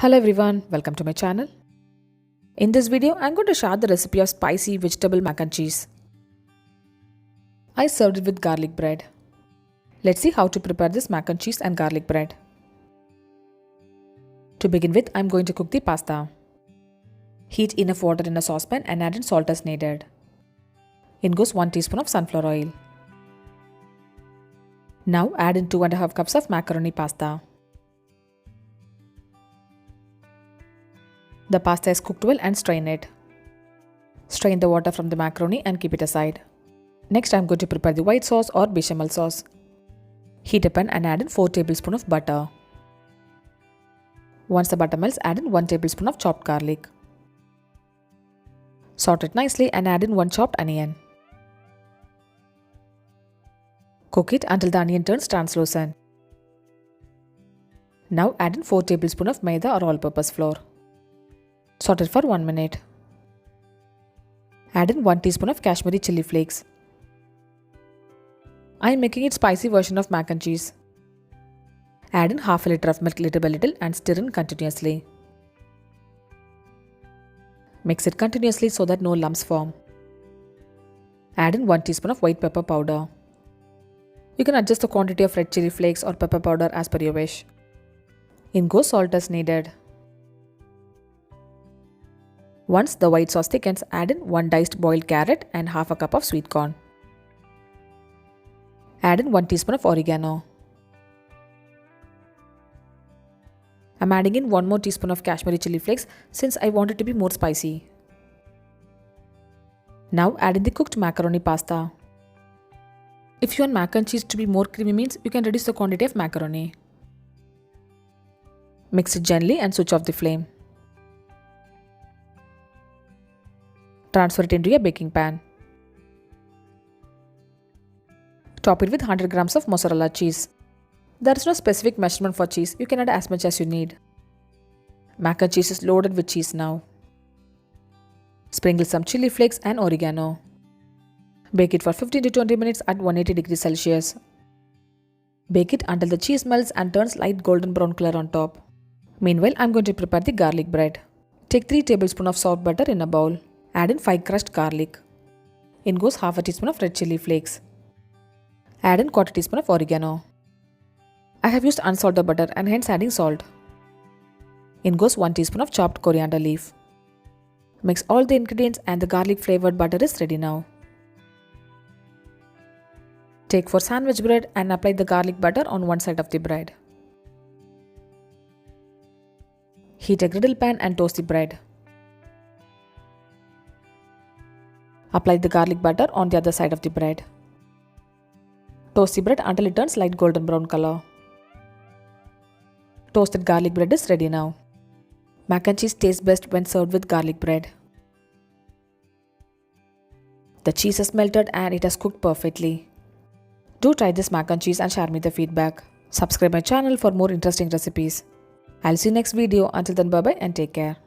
Hello everyone, welcome to my channel. In this video, I'm going to share the recipe of spicy vegetable mac and cheese. I served it with garlic bread. Let's see how to prepare this mac and cheese and garlic bread. To begin with, I'm going to cook the pasta. Heat enough water in a saucepan and add in salt as needed. In goes 1 teaspoon of sunflower oil. Now add in 2.5 cups of macaroni pasta. The pasta is cooked well and strain it. Strain the water from the macaroni and keep it aside. Next, I am going to prepare the white sauce or bechamel sauce. Heat a pan and add in 4 tablespoons of butter. Once the butter melts, add in 1 tablespoon of chopped garlic. Saute it nicely and add in 1 chopped onion. Cook it until the onion turns translucent. Now add in 4 tablespoons of maida or all-purpose flour. Saute it for 1 minute. Add in 1 teaspoon of Kashmiri chili flakes. I am making it spicy version of mac and cheese. Add in half a liter of milk little by little and stir in continuously. Mix it continuously so that no lumps form. Add in 1 teaspoon of white pepper powder. You can adjust the quantity of red chili flakes or pepper powder as per your wish. In goes salt as needed. Once the white sauce thickens, add in 1 diced boiled carrot and half a cup of sweet corn. Add in 1 teaspoon of oregano. I'm adding in 1 more teaspoon of Kashmiri chili flakes since I want it to be more spicy. Now add in the cooked macaroni pasta. If you want mac and cheese to be more creamy means you can reduce the quantity of macaroni. Mix it gently and switch off the flame. Transfer it into a baking pan. Top it with 100 grams of mozzarella cheese. There is no specific measurement for cheese, you can add as much as you need. Mac and cheese is loaded with cheese now. Sprinkle some chili flakes and oregano. Bake it for 15 to 20 minutes at 180 degrees Celsius. Bake it until the cheese melts and turns light golden brown color on top. Meanwhile, I am going to prepare the garlic bread. Take 3 tablespoons of soft butter in a bowl. Add in 5 crushed garlic. In goes half a teaspoon of red chili flakes. Add in 1/4 teaspoon of oregano. I have used unsalted butter and hence adding salt. In goes 1 teaspoon of chopped coriander leaf. Mix all the ingredients and the garlic flavored butter is ready now. Take for sandwich bread and apply the garlic butter on one side of the bread. Heat a griddle pan and toast the bread. Apply the garlic butter on the other side of the bread. Toast the bread until it turns light golden brown color. Toasted garlic bread is ready now. Mac and cheese tastes best when served with garlic bread. The cheese has melted and it has cooked perfectly. Do try this mac and cheese and share me the feedback. Subscribe my channel for more interesting recipes. I'll see you next video. Until then, bye bye and take care.